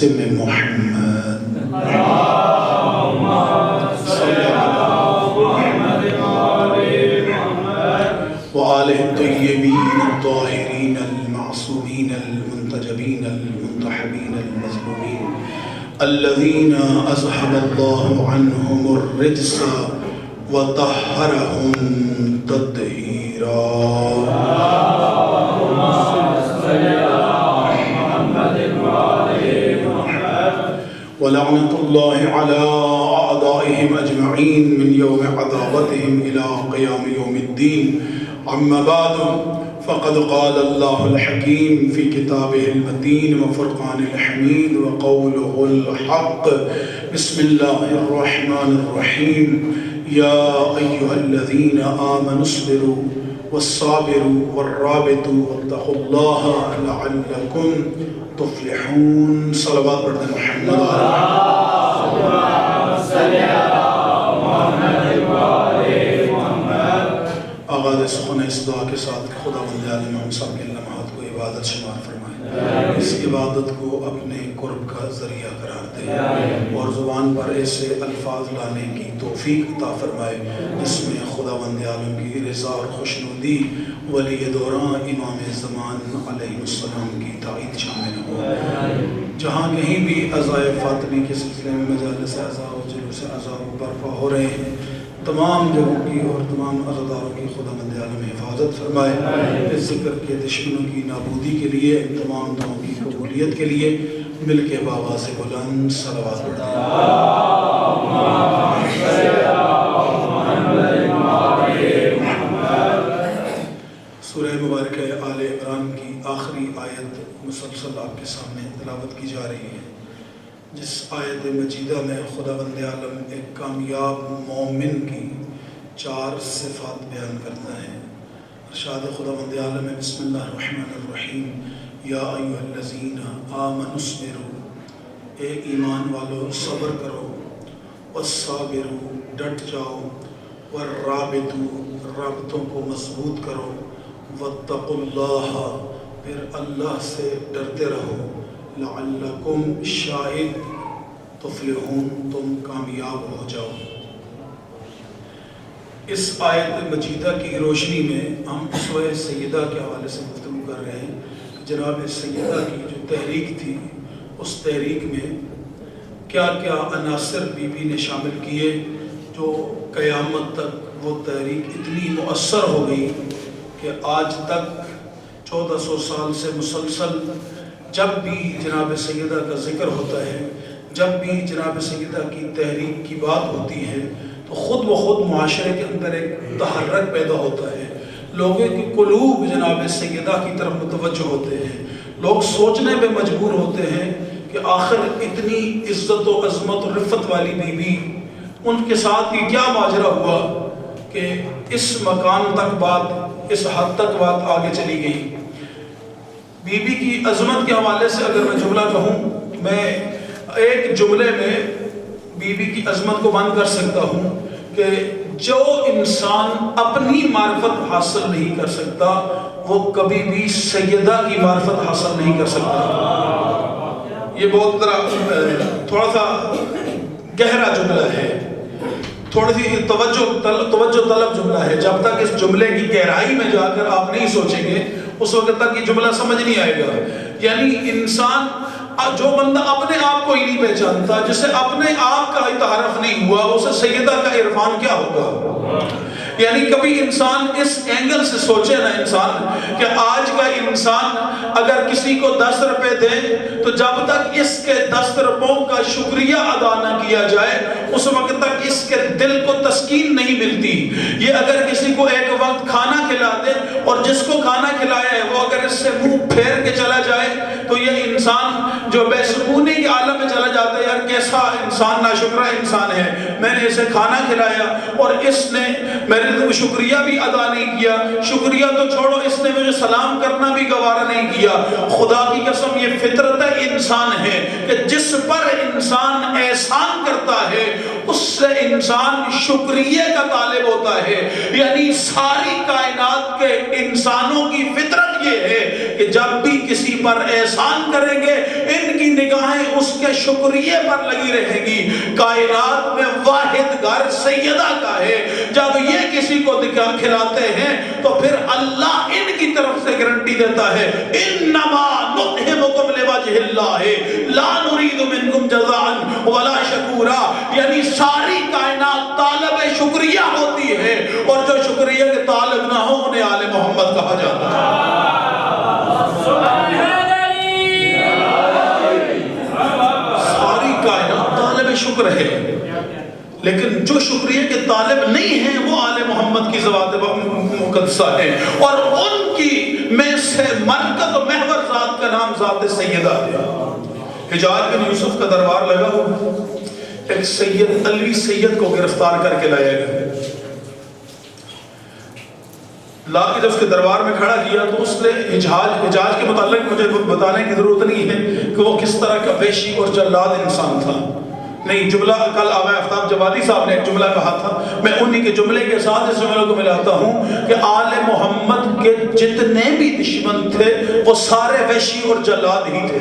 قاسم محمد وآله الطيبين الطاهرين المعصومين المنتجبين المنتحبين المظلومين الذين أذهب الله عنهم الرجس وطهرهم تطهيرا. ولعنة الله على أعدائهم أجمعين من يوم عذابتهم إلى قيام يوم الدين. أما بعد فقد قال الله الحكيم في كتابه المتين وفرقان الحميد وقوله الحق. بسم الله الرحمن الرحيم. يا أيها الذين آمنوا اصبروا والصابروا والرابطوا واتقوا الله لعلكم تفلحون. صلوات پڑھتے ہیں محمد آغاز سخن اس دعا کے ساتھ کہ خدا بند عالم ہم سب کے لمحات کو عبادت شمار فرمائے، اس عبادت کو اپنے قرب کا ذریعہ قرار دے اور زبان پر ایسے الفاظ لانے کی توفیق عطا فرمائے جس میں خدا بند عالم کی رضا اور خوشنودی ولی دوران امام زمان علیہ السلام کی تائید شامل ہو. جہاں کہیں بھی عزائے فاطمی کے سلسلے میں مجالس اعزاء و جلوس اعزاء برپا ہو رہے ہیں، تمام جگہوں کی اور تمام عزاداروں کی خدا بند عالم حفاظت فرمائے. اس ذکر کے دشمنوں کی نابودی کے لیے، تمام دعاؤں کی قبولیت کے لیے مل کے بآواز بلند صلوات پڑھتے ہیں. سورہ مبارکہ آل عمران کی آخری آیت مسلسل آپ کے سامنے تلاوت کی جا رہی ہے، جس آیت مجیدہ میں خدا بند عالم ایک کامیاب مومن کی 4 صفات بیان کرتا ہے. ارشاد خدا بند عالم ہے بسم اللہ الرحمن الرحیم. یا ایھا الذین آمنوا اصبروا، اے ایمان والو صبر کرو، والصابروا ڈٹ جاؤ، والرابطوا رابطوں کو مضبوط کرو، واتقوا اللہ پھر اللہ سے ڈرتے رہو، لعلکم شاید تفلحون تم کامیاب ہو جاؤ. اس آیت مجیدہ کی روشنی میں ہم سورہ سیدہ کے حوالے سے گفتگو کر رہے ہیں. جناب سیدہ کی جو تحریک تھی، اس تحریک میں کیا کیا عناصر بی بی نے شامل کیے جو قیامت تک وہ تحریک اتنی مؤثر ہو گئی کہ آج تک 1400 سال سے مسلسل جب بھی جناب سیدہ کا ذکر ہوتا ہے، جب بھی جناب سیدہ کی تحریک کی بات ہوتی ہے تو خود بخود معاشرے کے اندر ایک تحرک پیدا ہوتا ہے. لوگوں کی قلوب جناب سیدہ کی طرف متوجہ ہوتے ہیں. لوگ سوچنے پہ مجبور ہوتے ہیں کہ آخر اتنی عزت و عظمت و رفت والی بی بی، ان کے ساتھ یہ کیا ماجرا ہوا کہ اس مقام تک بات، اس حد تک بات آگے چلی گئی. بی بی کی عظمت کے حوالے سے اگر میں جملہ کہوں، میں ایک جملے میں بی بی کی عظمت کو بیان کر سکتا ہوں کہ جو انسان اپنی معرفت حاصل نہیں کر سکتا وہ کبھی بھی سیدہ کی معرفت حاصل نہیں کر سکتا. یہ بہت تھوڑا سا گہرا جملہ ہے، تھوڑی سی توجہ طلب جملہ ہے. جب تک اس جملے کی گہرائی میں جا کر آپ نہیں سوچیں گے اس وقت تک یہ جملہ سمجھ نہیں آئے گا. یعنی انسان، جو بندہ اپنے آپ کو ہی نہیں پہچانتا، جسے اپنے آپ کا ہی تعارف نہیں ہوا، اسے سیدہ کا عرفان کیا ہوگا؟ یعنی کبھی انسان اس اینگل سے سوچے نا انسان کہ آج کا انسان اگر کسی کو 10 روپے دے تو جب تک اس کے 10 روپوں کا شکریہ ادا نہ کیا جائے اس وقت تک اس کے دل کو تسکین نہیں ملتی. یہ اگر کسی کو ایک وقت کھانا کھلا دے اور جس کو کھانا کھلایا ہے وہ اگر اس سے منہ پھیر کے چلا جائے تو یہ انسان جو بے سکونی کے عالم میں چلا جاتا ہے، یار کیسا انسان ناشکرا انسان ہے، میں نے اسے کھانا کھلایا اور اس نے میرے شکریہ بھی ادا نہیں کیا. شکریہ تو چھوڑو، اس نے مجھے سلام کرنا بھی گوارا نہیں کیا. خدا کی قسم یہ فطرت انسان ہے کہ جس پر انسان احسان کرتا ہے اس سے انسان شکریہ کا طالب ہوتا ہے. یعنی ساری کائنات کے انسانوں کی فطرت یہ ہے کہ جب بھی کسی پر احسان کریں گے ان کی نگاہیں اس کے شکریہ پر لگی رہے گی۔ کائنات میں واحد گھر سیدہ کا ہے، جب یہ کسی کو کھلاتے ہیں تو پھر اللہ ان کی طرف سے گارنٹی دیتا ہے انما نطعمکم لوجہ اللہ لا نرید منکم جزاء ولا شکورا، یعنی ساری کائنات طالب شکریہ ہوتی ہے، اور جو شکریہ کے طالب نہ ہو انہیں آل محمد کہا جاتا ہے۔ ساری کائنات طالب شکر ہے، لیکن جو شکریہ کے طالب نہیں ہیں وہ آل محمد کی ذوات مقدسہ ہے، اور ان کی میں سے مرکز و محور ذات کا نام ذات سیدہ ہے۔ حجاج بن یوسف کا دربار لگا ہوا، ایک سید علوی سید کو گرفتار کر کے لایا گیا، لا کے جب اس کے دربار میں کھڑا کیا تو اس نے حجاج کے متعلق مجھے بتانے کی ضرورت نہیں ہے کہ وہ کس طرح کا وحشی اور جلاد انسان تھا، نہیں، جملہ کل آبا افتاب جوادی صاحب نے ایک جملہ کہا تھا، میں انہی کے جملے کے ساتھ اس جملے کو ملاتا ہوں کہ آل محمد کے جتنے بھی دشمن تھے وہ سارے وحشی اور جلاد ہی تھے۔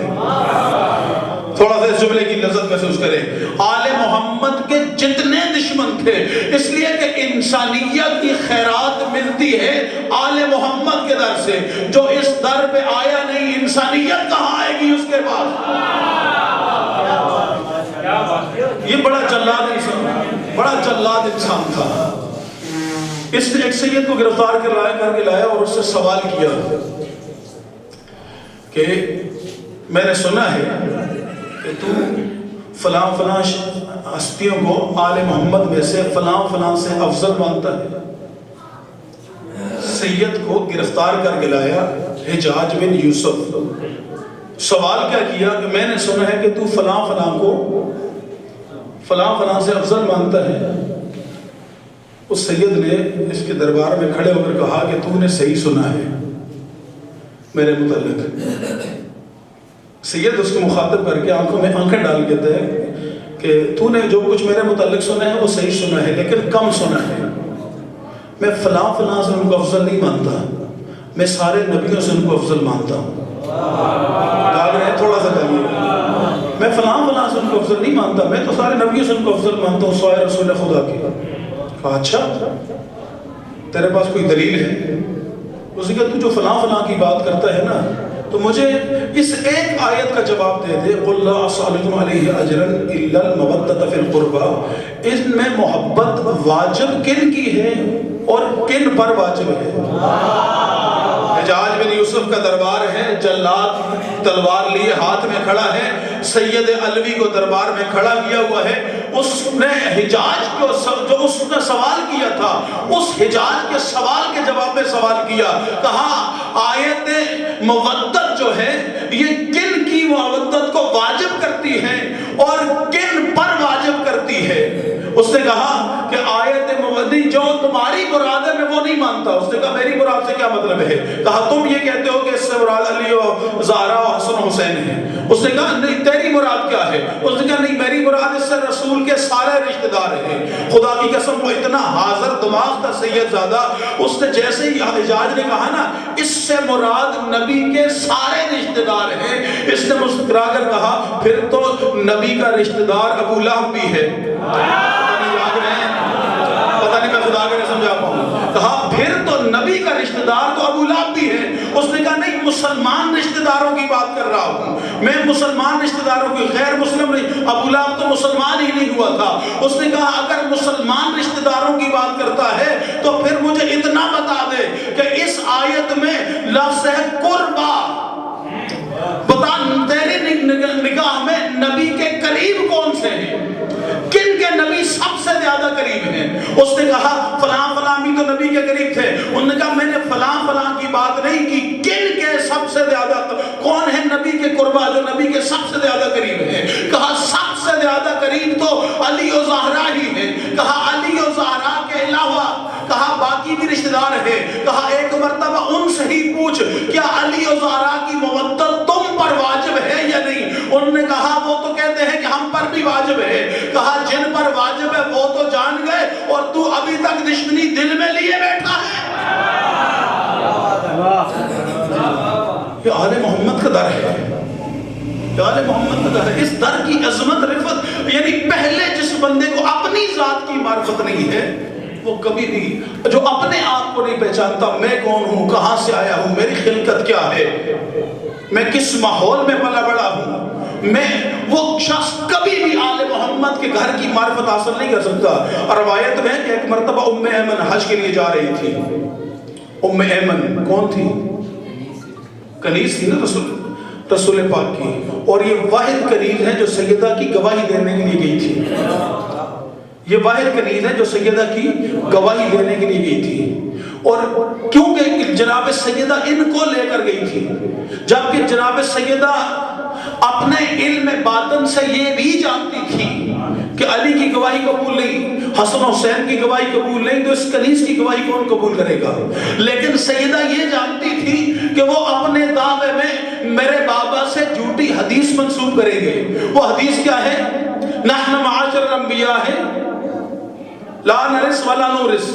تھوڑا سا اس جملے کی لذت محسوس کریں، آل محمد کے جتنے دشمن تھے، اس لیے کہ انسانیت کی خیرات ملتی ہے آل محمد کے در سے، جو اس در پہ آیا نہیں انسانیت کہاں آئے گی اس کے بعد؟ یہ بڑا جلاد انسان تھا۔ اس نے ایک سید کو گرفتار کر کے لایا اور اس سے سوال کیا کہ میں نے سنا ہے کہ تو فلاں ہستیوں کو آل محمد میں سے فلاں سے افضل مانتا ہے۔ سید کو گرفتار کر کے لایا حجاج بن یوسف، سوال کیا کیا کہ میں نے سنا ہے کہ تو فلاں کو فلاں سے افضل مانتا ہے۔ اس سید نے اس کے دربار میں کھڑے ہو کر کہا کہ تو نے صحیح سنا ہے میرے متعلق۔ سید اس کو مخاطب کر کے آنکھوں میں آنکھیں ڈال کے کہتا ہے کہ تو نے جو کچھ میرے متعلق سنا ہے وہ صحیح سنا ہے، لیکن کم سنا ہے۔ میں فلاں سے ان کو افضل نہیں مانتا، میں سارے نبیوں سے ان کو افضل مانتا ہوں۔ جاگ رہے ہیں؟ تھوڑا سا جاگیے۔ میں فلاں سے ان کو افضل نہیں مانتا، میں تو سارے نبیوں سے ان کو افضل مانتا ہوں سوائے رسول خدا کی۔ کہا اچھا تیرے پاس کوئی دلیل ہے؟ اس نے کہا تو جو فلاں کی بات کرتا ہے نا، تو مجھے اس ایک آیت کا جواب دے دے، قُلْ لَا أَسْأَلُكُمْ عَلَيْهِ أَجْرًا إِلَّا الْمَوَدَّةَ فِي الْقُرْبَى، اس میں محبت واجب کن کی ہے اور کن پر واجب ہے؟ حجاج بن یوسف کا دربار ہے، جلاد تلوار لیے ہاتھ میں کھڑا ہے، سید علوی کو دربار میں کھڑا کیا ہوا ہے۔ اس نے حجاج کو جو اس نے سوال کیا تھا، اس حجاج کے سوال کے جواب میں سوال کیا، کہا آیت مودت جو ہے یہ کن کی مودت کو واجب کرتی ہے اور کن پر واجب کرتی ہے؟ اس نے کہا کہ آیت مودی جو تمہاری مراد ہے میں وہ نہیں مانتا۔ اس نے کہا میری مراد سے کیا مطلب ہے؟ کہا تم یہ کہتے ہو کہ اس سے مراد علی و زہرا و حسن و حسین ہے۔ اس نے کہا نہیں تیری مراد کیا ہے؟ اس نے کہا نہیں میری مراد اس سے رسول کے سارے رشتہ دار ہیں۔ خدا کی قسم وہ اتنا حاضر دماغ تھا سید زادہ، اس نے جیسے ہی حجاج نے کہا نا اس سے مراد نبی کے سارے رشتہ دار ہیں، اس نے مسکرا کر کہا پھر تو نبی کا رشتہ دار ابو لہب بھی ہے۔ پتہ نہیں میں خدا کے نہیں سمجھا پاؤں۔ کہا پھر تو نبی کا رشتہ دار تو ابو لہب بھی ہے۔ اس نے کہا نہیں مسلمان رشتہ داروں کی بات کر رہا ہوں میں، مسلمان رشتہ داروں کی، غیر مسلم نہیں۔ ابو لہب تو مسلمان ہی نہیں ہوا تھا۔ اس نے کہا اگر مسلمان رشتہ داروں کی بات کرتا ہے تو پھر مجھے اتنا بتا دے کہ اس آیت میں لفظ ہے قربا، بتا تیری نگاہ میں نبی کے قریب کون سے ہیں، کن کے نبی سب سے زیادہ قریب ہیں؟ اس نے کہا فلاں بھی تو نبی کے قریب تھے۔ انہوں نے کہا میں نے فلاں کی بات نہیں کی، کن کے سب سے زیادہ، کون ہے نبی کے قربا جو نبی کے سب سے زیادہ قریب ہیں؟ کہا سب سے زیادہ قریب تو علی و زہرا ہی ہیں۔ کہا علی و زہرا کے علاوہ کہا باقی بھی رشتہ دار ہیں۔ کہا ایک مرتبہ ان سے ہی پوچھ کیا علی و زہرا کی مودت تم پر واجب ہے یا نہیں؟ انہوں نے کہا وہ تو کہتے ہیں کہ ہم پر بھی واجب ہے۔ کہا جن پر واجب ہے وہ تو جان گئے اور تو ابھی تک دشمنی دل میں لیے بیٹھا ہے۔ یہ آل محمد کا در ہے، آل محمد کا گھر ہے. اس در کی عظمت رفت، یعنی پہلے جس بندے کو اپنی ذات کی معرفت نہیں ہے وہ کبھی بھی، جو اپنے آپ کو نہیں پہچانتا، میں کون ہوں، کہاں سے آیا ہوں، میری خلقت کیا ہے، میں کس ماحول میں پلا بڑا ہوں، وہ شخص کبھی بھی آل محمد کے گھر کی معرفت حاصل نہیں کر سکتا. روایت میں کہ ایک مرتبہ ام ایمن حج کے لیے جا رہی تھی. ام ایمن کون تھی؟ کنیز تھی نا رسول پاک کی، اور یہ واحد کنیز ہے جو سیدہ کی گواہی دینے کے لیے گئی تھی. یہ واحد کنیز ہے جو سیدہ کی گواہی دینے کے لیے گئی تھی. اور کیونکہ جناب سیدہ ان کو لے کر گئی تھی، جبکہ جناب سیدہ اپنے علم باطن سے یہ بھی جانتی تھی کہ علی کی گواہی قبول نہیں، حسن حسین کی گواہی قبول نہیں، تو اس کنیز کی گواہی کون قبول کرے گا. لیکن سیدہ یہ جانتی تھی کہ وہ اپنے دعوے میں میرے بابا سے جھوٹی حدیث منسوب کریں گے. وہ حدیث کیا ہے؟ نحن معاشر الانبیاء ہے لا نرث ولا نورث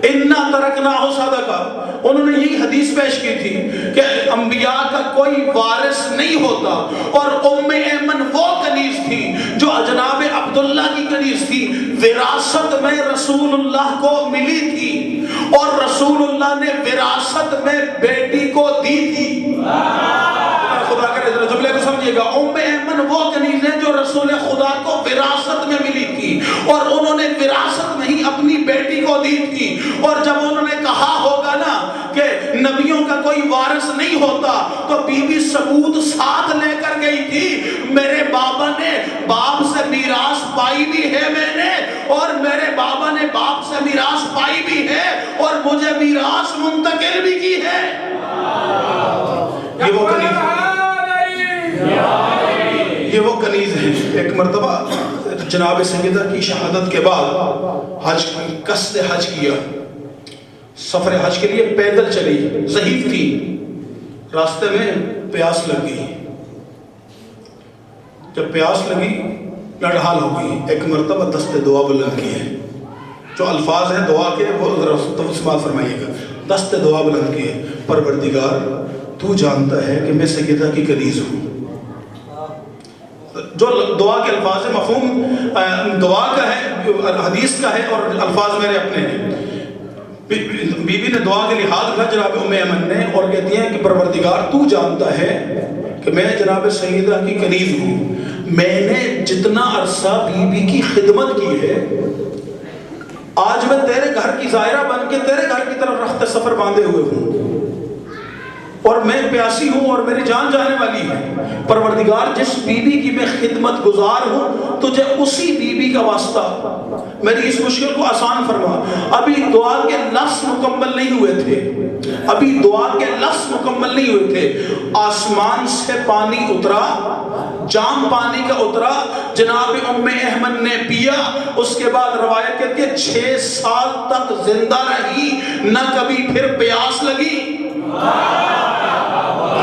انا ترکناہ صدقہ. انہوں نے یہی حدیث پیش کی تھی کہ انبیاء کا کوئی وارث نہیں ہوتا، اور ام ایمن وہ کنیز تھی جو جناب عبداللہ کی کنیز تھی، وراثت میں رسول اللہ کو ملی تھی، اور رسول اللہ نے وراثت میں بیٹی کو دی تھی. خدا کرے ذرا جملے کو سمجھیے گا. ام ایمن وہ کنیز ہے جو رسول خدا کو وراثت میں ملی تھی، اور انہوں نے وراثت میں ہی اپنی بیٹی کو دی تھی. اور جب انہوں نے کہا ہوگا نا کہ نبیوں کا کوئی وارث نہیں ہوتا، تو بی بی ثبوت ساتھ لے کر گئی تھی. میرے بابا نے باپ سے میراث پائی بھی ہے میں نے، اور میرے بابا نے باپ سے میراث پائی بھی ہے، اور مجھے میراث منتقل بھی کی ہے. یہ وہ کنیز ہے، یہ وہ کنیز ہے. ایک مرتبہ جناب سیدہ کی شہادت کے بعد حج قصد حج کیا، سفر حج کے لیے پیدل چلی، ضعیف تھی، راستے میں پیاس لگ گئی. جب پیاس لگی لڑہال ہو گئی. ایک مرتبہ دست دعا بلند کیے، جو الفاظ ہیں دعا کے وہ ذرا سماعت فرمائیے گا. دست دعا بلند کیے، پروردگار تو جانتا ہے کہ میں سیدہ کی کنیز ہوں. جو دعا کے الفاظ ہیں، مفہوم دعا کا ہے، حدیث کا ہے، اور الفاظ میرے اپنے ہیں. بی بی نے دعا کے لحاظ رکھا جناب ام ایمن نے، اور کہتی ہیں کہ پروردگار تو جانتا ہے کہ میں جناب سیدہ کی کنیز ہوں. میں نے جتنا عرصہ بی بی کی خدمت کی ہے، آج میں تیرے گھر کی زائرہ بن کے تیرے گھر کی طرف رخت سفر باندھے ہوئے ہوں، اور میں پیاسی ہوں اور میری جان جانے والی ہے. پروردگار جس بی بی کی میں خدمت گزار ہوں، تجھے اسی بی بی کا واسطہ میری اس مشکل کو آسان فرما. ابھی دعا کے لفظ مکمل نہیں ہوئے تھے، ابھی دعا کے لفظ مکمل نہیں ہوئے تھے، آسمان سے پانی اترا، جام پانی کا اترا، جناب ام ایمن نے پیا. اس کے بعد روایت کہتی ہے 6 سال تک زندہ رہی، نہ کبھی پھر پیاس لگی،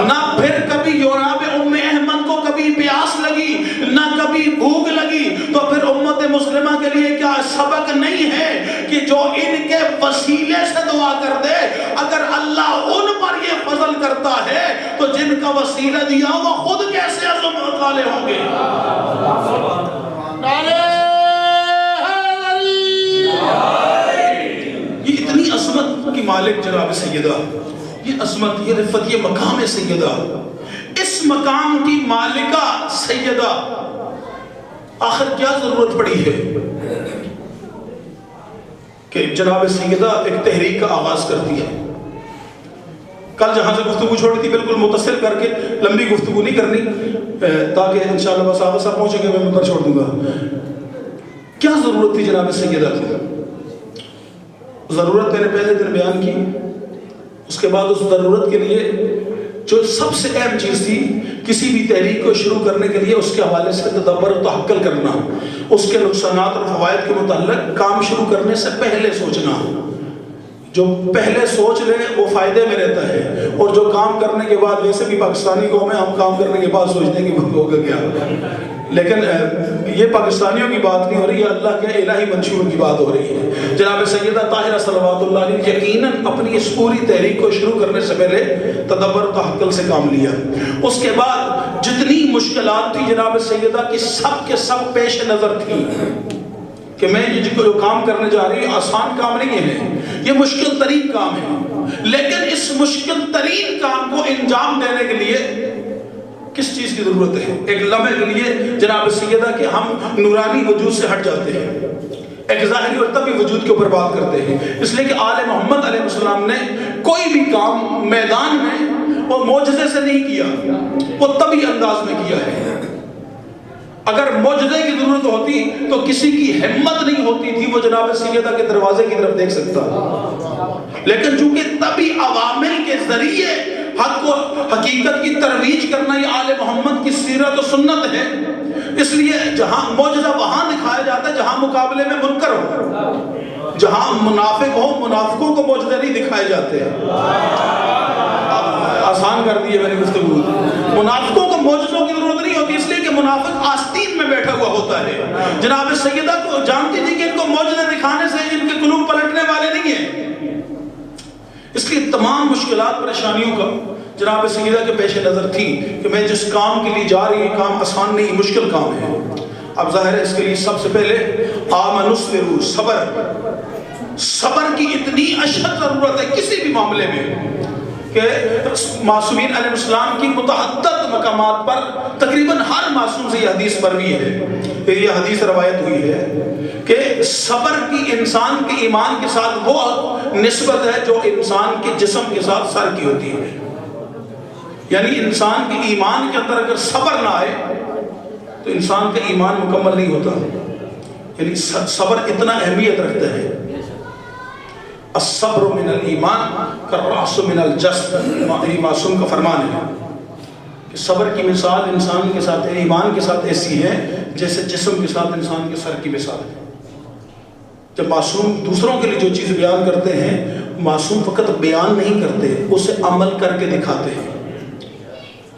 نہ پھر کبھی جناب ام ایمن کو کبھی پیاس لگی، نہ کبھی بھوک لگی. تو پھر امت مسلمہ کے لیے کیا سبق نہیں ہے کہ جو ان کے وسیلے سے دعا کر دے، اگر اللہ ان پر یہ فضل کرتا ہے تو جن کا وسیلہ دیا وہ خود کیسے عظمت والے ہوں گے. یہ اتنی عظمت کی مالک جناب سیدہ، یہ عظمت، یہ رفت، یہ مقام سیدہ، اس مقام کی مالکہ سیدہ آخر کیا ضرورت پڑی ہے کہ جناب سیدہ ایک تحریک کا آغاز کرتی ہے. کل جہاں سے گفتگو چھوڑی تھی بالکل متصل کر کے، لمبی گفتگو نہیں کرنی تاکہ انشاءاللہ بس آگے صاحب پہنچے گے میں مطلب چھوڑ دوں گا. کیا ضرورت تھی جناب سیدہ کی؟ ضرورت میں نے پہلے دن بیان کی. اس کے بعد اس ضرورت کے لیے جو سب سے اہم چیز تھی، کسی بھی تحریک کو شروع کرنے کے لیے اس کے حوالے سے تدبر و تحقل کرنا، اس کے نقصانات اور فوائد کے متعلق کام شروع کرنے سے پہلے سوچنا. جو پہلے سوچ لے وہ فائدے میں رہتا ہے، اور جو کام کرنے کے بعد، ویسے بھی پاکستانی قوم ہے، ہم کام کرنے کے بعد سوچتے ہیں کہ وہ ہوگا کیا، لیکن یہ پاکستانیوں کی بات نہیں ہو رہی ہے، اللہ کے الہی منشور کی بات ہو رہی ہے۔ جناب سیدہ طاہرہ صلوات اللہ علیہ یقیناً اپنی اس پوری تحریک کو شروع کرنے سے پہلے تدبر تحقل سے کام لیا۔ اس کے بعد جتنی مشکلات تھی جناب سیدہ کی سب کے سب پیش نظر تھی کہ میں یہ جو کام کرنے جا رہی ہوں آسان کام نہیں ہے، یہ مشکل ترین کام ہے، لیکن اس مشکل ترین کام کو انجام دینے کے لیے کس چیز کی ضرورت ہے؟ ایک لمحے کے لیے جناب سیدہ کہ ہم نورانی وجود سے ہٹ جاتے ہیں، ایک ظاہری اور طبعی وجود کے اوپر بات کرتے ہیں، اس لیے کہ آل محمد علیہ السلام نے کوئی بھی کام میدان میں وہ معجزے سے نہیں کیا، وہ طبعی انداز میں کیا ہے۔ اگر معجزے کی ضرورت ہوتی تو کسی کی ہمت نہیں ہوتی تھی وہ جناب سیدہ کے دروازے کی طرف دیکھ سکتا، لیکن چونکہ طبعی عوامل کے ذریعے حق و حقیقت کی ترویج کرنا یہ آل محمد کی سیرت و سنت ہے، اس لیے جہاں معجزہ وہاں دکھایا جاتا ہے جہاں مقابلے میں منکر ہو، جہاں منافق ہو منافقوں کو معجزے نہیں دکھائے جاتے ہیں۔ آسان کر دیے میں نے گفتگو، منافقوں کو معجزوں کی ضرورت نہیں ہوتی، اس لیے کہ منافق آستین میں بیٹھا ہوا ہوتا ہے۔ جناب سیدہ کو جانتی تھی کہ ان کو معجزے دکھانے سے ان کے قلوب پلٹنے والے نہیں ہیں، اس لیے تمام مشکلات پریشانیوں کا جناب سیدہ کے پیش نظر تھی کہ میں جس کام کے لیے جا رہی ہوں کام آسان نہیں، مشکل کام ہے۔ اب ظاہر ہے اس کے لیے سب سے پہلے آمنوا اصبروا، صبر کی اتنی اشد ضرورت ہے کسی بھی معاملے میں کہ معصومین علیہ السلام کی متعدد مقامات پر تقریباً ہر معصوم سے یہ حدیث مروی ہے، یہ حدیث روایت ہوئی ہے کہ صبر کی انسان کے ایمان کے ساتھ وہ نسبت ہے جو انسان کے جسم کے ساتھ سر کی ہوتی ہے، یعنی انسان کے ایمان کے اندر اگر صبر نہ آئے تو انسان کا ایمان مکمل نہیں ہوتا، یعنی صبر اتنا اہمیت رکھتا ہے۔ الصبر من الایمان کالرأس من الجسد، یہ معصوم کا فرمان ہے کہ صبر کی مثال انسان کے ساتھ ایمان کے ساتھ ایسی ہے جیسے جسم کے ساتھ انسان کے سر کی مثال ہے۔ جب معصوم دوسروں کے لیے جو چیز بیان کرتے ہیں، معصوم فقط بیان نہیں کرتے، اسے عمل کر کے دکھاتے ہیں،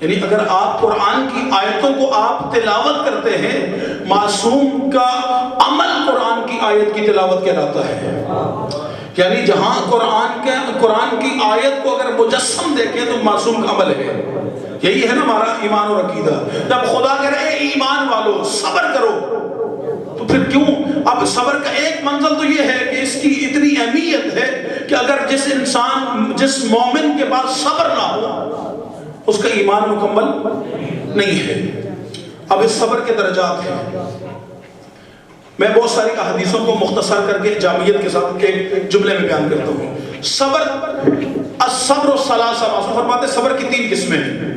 یعنی اگر آپ قرآن کی آیتوں کو آپ تلاوت کرتے ہیں، معصوم کا عمل قرآن کی آیت کی تلاوت کہلاتا ہے، یعنی جہاں قرآن کی آیت کو اگر مجسم دیکھیں تو معصوم کا عمل ہے۔ یہی ہے نا ہمارا ایمان اور عقیدہ، جب خدا کہہ رہے اے ایمان والو صبر کرو، تو پھر کیوں؟ اب صبر کا ایک منزل تو یہ ہے کہ اس کی اتنی اہمیت ہے کہ اگر جس مومن کے پاس صبر نہ ہو اس کا ایمان مکمل نہیں ہے۔ اب اس صبر کے درجات ہیں، میں بہت ساری احادیثوں کو مختصر کر کے جامعیت کے ساتھ ایک جملے میں بیان کرتا ہوں۔ صبر، الصبر ثلاثہ، معصوم فرماتے ہیں صبر کی 3 قسمیں ہیں۔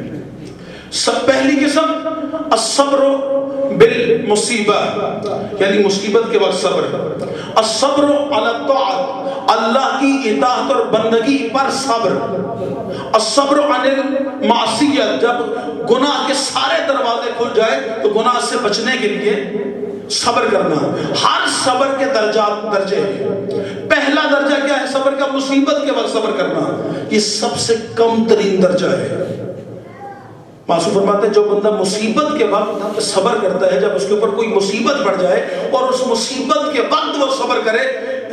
پہلی قسم الصبر بالمصیبہ، یعنی مصیبت کے وقت صبر، الصبر علی الطاعت، اللہ کی اطاعت اور بندگی پر صبر، الصبر عن المعصیت، جب گناہ کے سارے دروازے کھل جائے تو گناہ سے بچنے کے لیے صبر کرنا۔ ہر صبر کے درجے ہیں۔ پہلا درجہ کیا ہے صبر کا؟ مصیبت کے وقت صبر کرنا، یہ سب سے کم ترین درجہ ہے۔ معصوم فرماتے ہیں جو بندہ مصیبت کے وقت صبر کرتا ہے، جب اس کے اوپر کوئی مصیبت پڑ جائے اور اس مصیبت کے وقت وہ صبر کرے،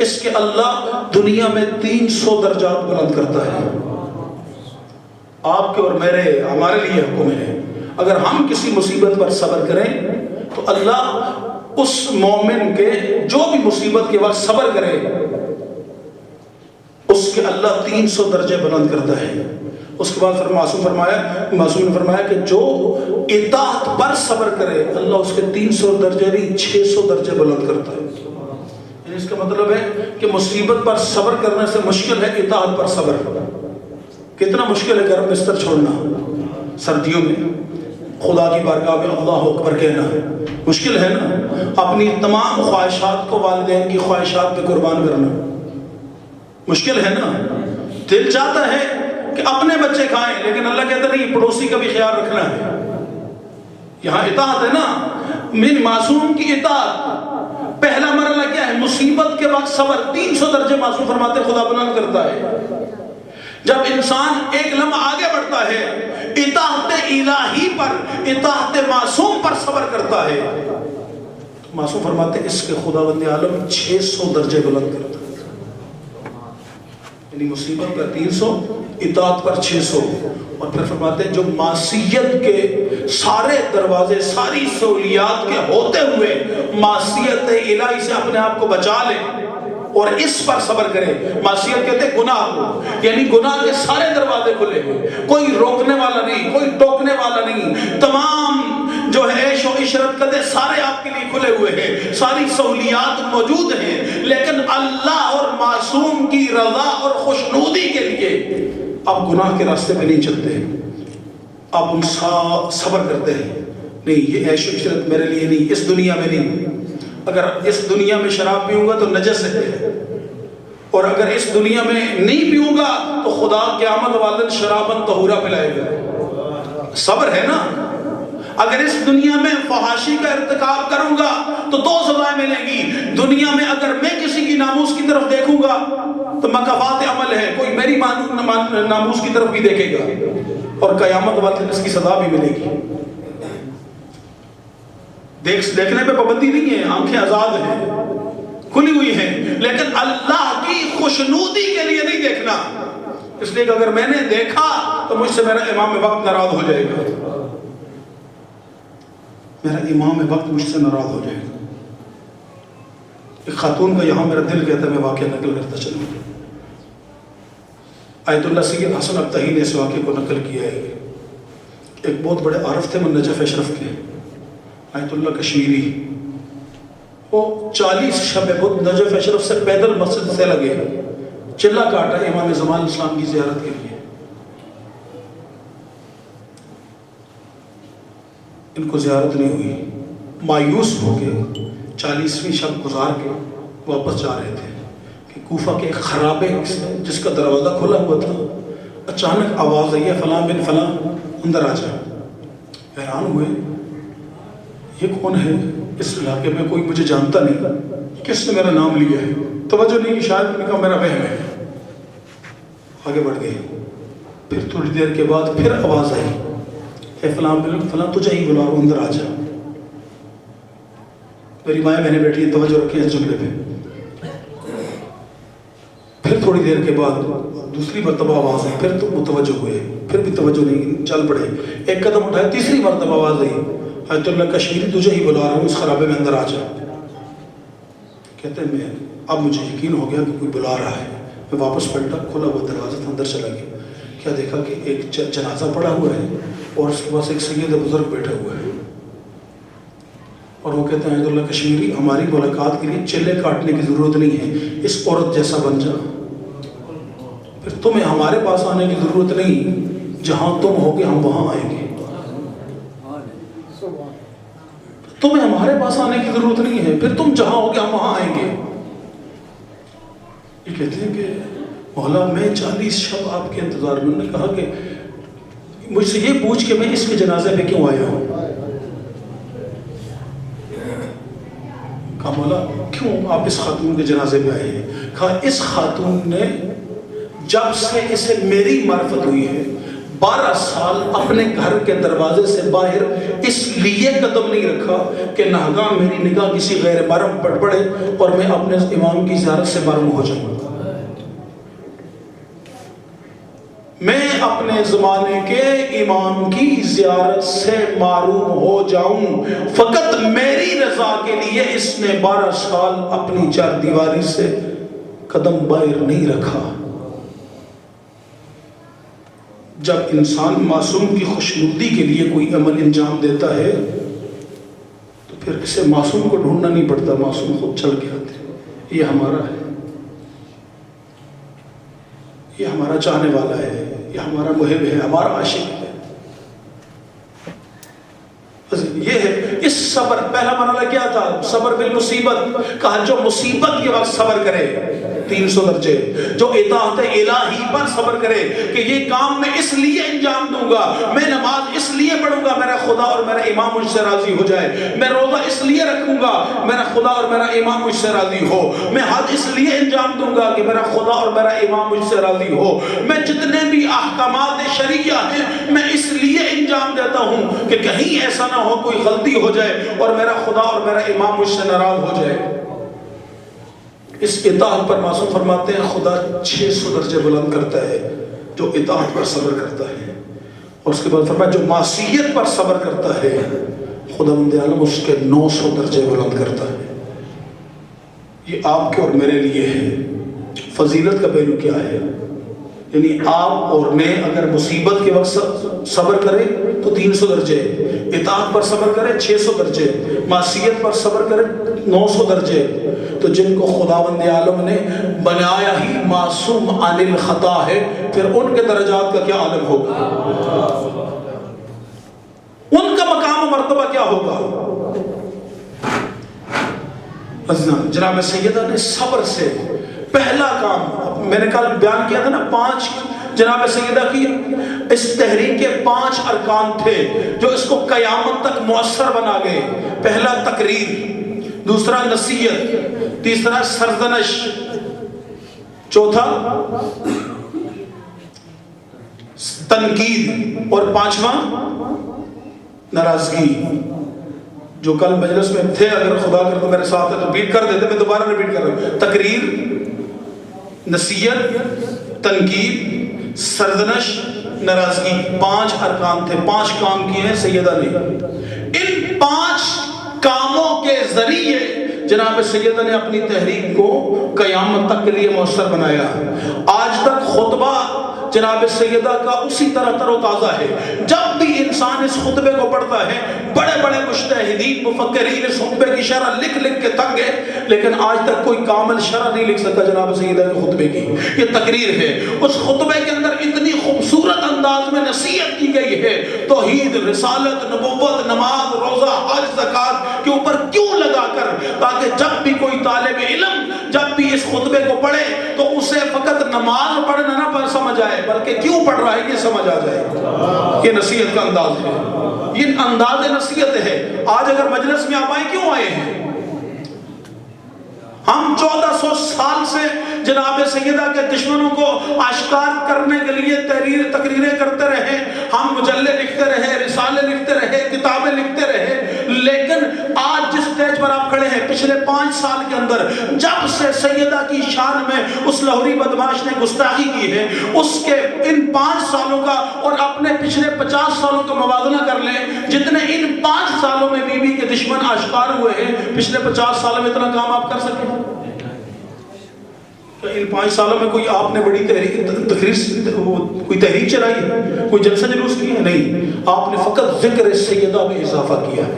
اس کے اللہ دنیا میں 300 درجات بلند کرتا ہے۔ آپ کے اور میرے، ہمارے لیے حکم ہے اگر ہم کسی مصیبت پر صبر کریں تو اللہ اس مومن کے جو بھی مصیبت کے وقت صبر کرے اس کے اللہ 300 درجے بلند کرتا ہے۔ اس کے بعد معصوم نے فرمایا کہ جو اطاعت پر صبر کرے اللہ اس کے 300 درجے نہیں 600 درجے بلند کرتا ہے۔ یعنی اس کا مطلب ہے کہ مصیبت پر صبر کرنے سے مشکل ہے اطاعت پر صبر۔ کتنا مشکل ہے گرم بستر چھوڑنا سردیوں میں، خدا کی بارگاہ میں اللہ اکبر کہنا مشکل ہے نا، اپنی تمام خواہشات کو والدین کی خواہشات پہ قربان کرنا مشکل ہے نا۔ دل چاہتا ہے کہ اپنے بچے کھائیں، لیکن اللہ کہتا نہیں پڑوسی کا بھی خیال رکھنا ہے۔ یہاں اطاعت ہے نا، من معصوم کی اطاعت، پہلا مرحلہ کیا ہے؟ مصیبت کے وقت صبر 300 درجے معصوم فرماتے خدا بلند کرتا ہے. جب انسان ایک لمحہ آگے بڑھتا ہے اطاعت الہی پر، اطاعت معصوم پر صبر کرتا ہے، معصوم فرماتے اس کے خداوند عالم 600 درجے بلند کرتا ہے. یعنی مصیبت پر 300، اطاعت پر 600. اور پھر فرماتے ہیں جو معصیت کے سارے دروازے، ساری سہولیات کے ہوتے ہوئے معصیت الہی سے اپنے آپ کو بچا لے اور اس پر صبر کرے. معصیت کہتے ہیں گناہ کو، یعنی گناہ کے سارے دروازے کھلے ہیں، کوئی روکنے والا نہیں، کوئی ٹوکنے والا نہیں، تمام جو ہے عیش و عشرت کہتے سارے آپ کے لیے کھلے ہوئے ہیں، ساری سہولیات موجود ہیں، لیکن اللہ اور معصوم کی رضا اور خوشنودی کے لیے آپ گناہ کے راستے پہ نہیں چلتے، آپ ان صبر کرتے ہیں. نہیں، یہ عیش و عشرت میرے لیے نہیں، اس دنیا میں نہیں. اگر اس دنیا میں شراب پیوں گا تو نجس ہے، اور اگر اس دنیا میں نہیں پیوں گا تو خدا قیامت والدین شرابن طہورا پلائے گا. صبر ہے نا. اگر اس دنیا میں فحاشی کا ارتکاب کروں گا تو 2 سزائیں ملیں گی. دنیا میں اگر میں کسی کی ناموس کی طرف دیکھوں گا تو مکافات عمل ہے، کوئی میری ناموس کی طرف بھی دیکھے گا، اور قیامت والدین اس کی سزا بھی ملے گی. دیکھنے پہ پابندی نہیں ہے، آنکھیں آزاد ہیں، کھلی ہوئی ہیں، لیکن اللہ کی خوشنودی کے لیے نہیں دیکھنا. اس لیے کہ اگر میں نے دیکھا تو مجھ سے میرا امام وقت ناراض ہو جائے گا، میرا امام وقت مجھ سے ناراض ہو جائے گا. ایک خاتون کا یہاں میرا دل کہتا ہے میں واقعہ نقل کرتا چلوں. آیت اللہ سید حسن ابتہی نے اس واقعے کو نقل کیا ہے. ایک بہت بڑے عارف تھے نجف اشرف کے، آیت اللہ کشمیری. وہ 40 شب بدھ نجف اشرف سے پیدل مسجد سے لگے، چلا کاٹا امام زمان اسلام کی زیارت کے لیے. ان کو زیارت نہیں ہوئی. مایوس ہو کے 40ویں شب گزار کے واپس جا رہے تھے کہ کوفہ کے ایک خرابے جس کا دروازہ کھلا ہوا تھا، اچانک آواز آئی ہے فلاں بن فلاں اندر آ جا. حیران ہوئے یہ کون ہے، اس علاقے میں کوئی مجھے جانتا نہیں، کس نے میرا نام لیا ہے. توجہ نہیں کی، شاید نے کہا میرا وہم ہے. آگے بڑھ گئے. پھر تھوڑی دیر کے بعد پھر آواز آئی اے فلاں بن فلاں تجھے ہی بلا رہا ہوں، اندر آ جا. میری مائیں بہنیں بیٹھی ہیں، توجہ رکھیں اس جملے پہ. پھر تھوڑی دیر کے بعد دوسری مرتبہ آواز آئی، پھر تو متوجہ ہوئے، پھر بھی توجہ نہیں، چل پڑے. ایک قدم اٹھائے، تیسری مرتبہ آواز آئی آیت اللہ کشمیری تجھے ہی بلا رہا ہوں، اس خرابے میں اندر آ جا. کہتے ہیں میں اب مجھے یقین ہو گیا کہ کوئی بلا رہا ہے. میں واپس پلٹا، کھلا ہوا دروازہ تھا، اندر چلا گیا. کیا دیکھا کہ ایک جنازہ پڑا ہوا ہے اور اس کے پاس ایک سید بزرگ بیٹھا ہوا ہے. اور وہ کہتے ہیں آیت اللہ کشمیری ہماری ملاقات کے لیے چلے کاٹنے کی ضرورت نہیں ہے، اس عورت جیسا بن جا. پھر تمہیں ہمارے پاس آنے کی ضرورت نہیں، جہاں تم ہوگے ہم وہاں آئیں گے. تمہیں ہمارے پاس آنے کی ضرورت نہیں ہے، پھر تم جہاں ہوگے ہم وہاں آئیں گے. یہ کہتے ہیں کہ مولا میں 40 شب آپ کے انتظار میں. انہوں نے کہا کہ مجھ سے یہ پوچھ کہ میں اس کے جنازے پہ کیوں آیا ہوں. کہا مولا کیوں آپ اس خاتون کے جنازے میں آئے ہیں؟ کہا اس خاتون نے جب سے اسے میری معرفت ہوئی ہے 12 سال اپنے گھر کے دروازے سے باہر اس لیے قدم نہیں رکھا کہ ناگاہ میری نگاہ کسی غیر محرم پر پڑے اور میں اپنے امام کی زیارت سے محروم ہو جاؤں. میں اپنے زمانے کے امام کی زیارت سے معروم ہو جاؤں، فقط میری رضا کے لیے اس نے 12 سال اپنی چار دیواری سے قدم باہر نہیں رکھا. جب انسان معصوم کی خوشنودی کے لیے کوئی عمل انجام دیتا ہے تو پھر کسی معصوم کو ڈھونڈنا نہیں پڑتا، معصوم خود چل کے آتے. یہ ہمارا ہے، یہ ہمارا چاہنے والا ہے، یہ ہمارا محب ہے، ہمارا عاشق ہے. یہ ہے اس صبر پہلا مرحلہ کیا تھا؟ صبر بالمصیبت، کہا جو مصیبت کے وقت صبر کرے 300 درجے، جو اطاعت الہی پر صبر کرے کہ یہ کام میں اس لیے انجام دوں گا، میں نماز اس لیے پڑھوں گا میرا خدا اور میرا امام مجھ سے راضی ہو جائے، میں روزہ اس لیے رکھوں گا میرا خدا اور میرا امام مجھ سے راضی ہو، میں حج اس لیے انجام دوں گا کہ میرا خدا اور میرا امام مجھ سے راضی ہو، میں جتنے بھی احکامات شرعیہ ہیں میں اس لیے انجام دیتا ہوں کہ کہیں ایسا نہ ہو کوئی غلطی ہو جائے اور میرا خدا اور میرا امام مجھ سے ناراض ہو جائے۔ اس اطاعت پر معصوم فرماتے ہیں خدا 600 درجے بلند کرتا ہے جو اطاعت پر صبر کرتا ہے، اور اس کے بعد فرمایا جو معصیت پر صبر کرتا ہے خداوند عالم اس کے 900 درجے بلند کرتا ہے۔ یہ آپ کے اور میرے لیے ہے۔ فضیلت کا پہلو کیا ہے؟ یعنی آپ اور میں اگر مصیبت کے وقت صبر کرے تو 300 درجے، اطاعت پر صبر کرے 600 درجے، معصیت پر صبر کرے 900 درجے، تو جن کو خداوند عالم نے بنایا ہی معصوم عن الخطا ہے، پھر ان کے درجات کا کیا عالم ہوگا، ان کا مقام و مرتبہ کیا ہوگا۔ جناب سیدہ نے صبر سے پہلا کام، میں نے کل بیان کیا تھا نا 5 جناب سیدہ کی اس تحریک کے 5 ارکان تھے جو اس کو قیامت تک مؤثر بنا گئے۔ پہلا تقریر، دوسرا نصیحت، تیسرا سرزنش، چوتھا تنقید، اور 5واں ناراضگی۔ جو کل مجلس میں تھے اگر خدا کر تو میرے ساتھ ریپیٹ کر دیتے، میں دوبارہ ریپیٹ کر رہا ہوں۔ تقریر، نصیحت، تنقید، سرزنش، ناراضگی، 5 ارکان تھے، 5 کام کیے ہیں سیدہ نے۔ ان 5 کاموں کے ذریعے جناب سیدہ نے اپنی تحریک کو قیامت تک کے لیے مؤثر بنایا۔ آج تک خطبہ جناب سیدہ کا اسی طرح تر و تازہ ہے۔ جب بھی انسان اس خطبے کو پڑھتا ہے، بڑے بڑے مجتہدین مفکرین اس خطبے کی شرح لکھ لکھ کے تنگ ہے، لیکن آج تک کوئی کامل شرح نہیں لکھ سکتا جناب سیدہ کے خطبے کی۔ یہ تقریر ہے، اس خطبے کے اندر اتنی خوبصورت انداز میں نصیحت کی گئی ہے توحید، رسالت، نبوت، نماز، روزہ، حج، زکوٰۃ کے اوپر کیوں لگا کر، تاکہ جب بھی کوئی طالب علم جب بھی اس خطبے کو پڑھے تو اسے فقط نماز پڑھنا نہ پر سمجھ آئے بلکہ کیوں پڑھ رہا ہے یہ سمجھ آ جائے۔ یہ نصیحت کا انداز ہے، یہ انداز نصیحت ہے۔ آج اگر مجلس میں آپ آئے کیوں آئے ہیں؟ ہم 1400 سال سے جناب سیدہ کے دشمنوں کو آشکار کرنے کے لیے تقریریں کرتے رہے، ہم مجلے لکھتے رہے، رسالے لکھتے رہے، کتابیں لکھتے رہے، لیکن آج جس سٹیج پر آپ کھڑے ہیں پچھلے 5 سال کے اندر جب سے سیدہ کی شان میں اس لاہوری بدماش نے گستاخی کی ہے، اس کے ان 5 سالوں کا اور اپنے پچھلے 50 سالوں کا موازنہ کر لیں، جتنے ان 5 سالوں میں بی بی کے دشمن آشکار ہوئے ہیں، پچھلے 50 سالوں میں اتنا کام آپ کر سکیں؟ ان 5 سالوں میں کوئی آپ نے بڑی کوئی تحریک چلائی ہے، کوئی جلسہ جلوس کیا ہے؟ نہیں، آپ نے فقط ذکر سیدہ میں اضافہ کیا ہے۔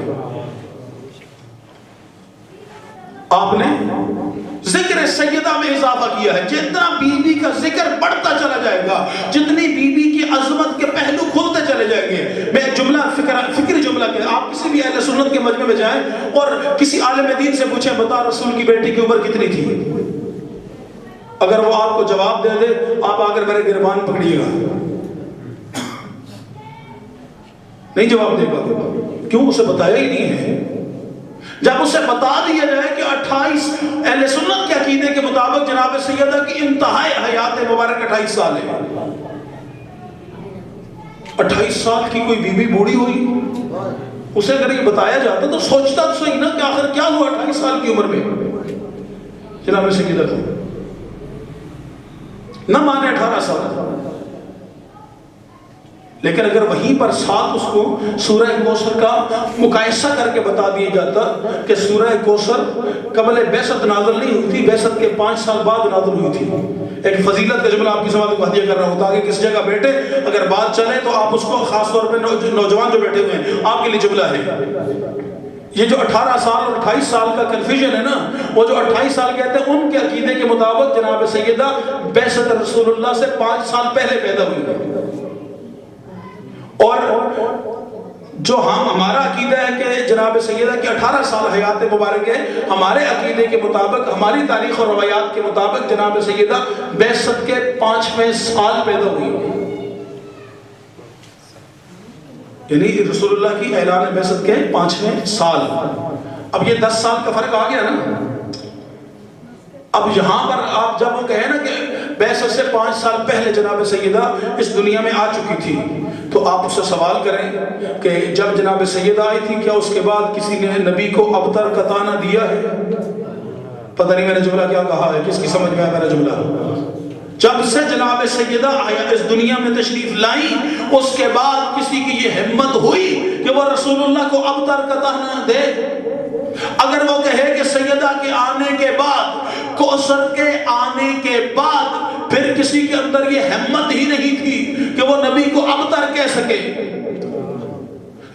آپ نے ذکر سیدہ میں اضافہ کیا ہے۔ جتنا بی بی کا ذکر بڑھتا چلا جائے گا، جتنی بی بی کی عظمت کے پہلو کھلتے چلے جائیں گے۔ میں جملہ فکری جملہ کہ آپ کسی بھی اہل سنت کے مجمع میں جائیں اور کسی عالم دین سے پوچھیں بتا رسول کی بیٹی کی عمر کتنی تھی، اگر وہ آپ کو جواب دے دے آپ آ کر میرے گربان پکڑیے گا، نہیں جواب دے گا، کیوں؟ اسے بتایا ہی نہیں ہے۔ جب اسے بتا دیا جائے کہ 28 اہل سنت کے عقیدے کے مطابق جناب سیدہ کی انتہائی حیات مبارک 28 سال ہے، 28 سال کی کوئی بی بی بوڑھی ہوئی، اسے اگر یہ بتایا جاتا تو سوچتا تو صحیح نا کہ آخر کیا ہوا 28 سال کی عمر میں جناب سیدہ کو، نہ مانے 18 سال۔ لیکن اگر وہیں پر ساتھ اس کو سورہ کوثر کا مقایسہ کر کے بتا دیا جاتا کہ سورہ کوثر قبل بعثت نازل نہیں ہوئی تھی، بعثت کے 5 سال بعد نازل ہوئی تھی۔ ایک فضیلت کا جملہ آپ کی سماعت کو ہدیہ کر رہا ہوں تاکہ کس جگہ بیٹھے اگر بات چلے تو آپ اس کو، خاص طور پہ نوجوان جو بیٹھے ہوئے ہیں آپ کے لیے جملہ ہے۔ یہ جو 18 سال اور 28 سال کا کنفیوژن ہے نا، وہ جو 28 سال کہتے ہیں ان کے عقیدے کے مطابق جناب سیدہ بعثت رسول اللہ سے 5 سال پہلے پیدا ہوئی ہے، اور جو ہمارا عقیدہ ہے کہ جناب سیدہ کی 18 سال حیات مبارک ہے، ہمارے عقیدے کے مطابق، ہماری تاریخ اور روایات کے مطابق جناب سیدہ بعثت کے 5ویں سال پیدا ہوئی، یعنی رسول اللہ کی اعلان بعثت کے 5ویں سال۔ اب یہ 10 سال کا فرق آ گیا نا۔ اب یہاں پر آپ جب وہ کہیں نا کہ بعثت سے 5 سال پہلے جناب سیدہ اس دنیا میں آ چکی تھی، تو آپ اس سے سوال کریں کہ جب جناب سیدہ آئی تھی کیا اس کے بعد کسی نے نبی کو ابتر کا طعنہ دیا ہے؟ پتہ نہیں میں نے جملہ کیا کہا ہے، کس کی سمجھ میں آیا میرا جملہ؟ جب سے جناب سیدہ آیا اس دنیا میں تشریف لائی، اس کے بعد کسی کی یہ ہمت ہوئی کہ وہ رسول اللہ کو ابتر کا طعنہ دے؟ اگر وہ کہے کہ سیدہ کے آنے کے بعد، کوثر کے آنے کے بعد پھر کسی کے اندر یہ ہمت ہی نہیں تھی کہ وہ نبی کو ابتر کہہ سکے،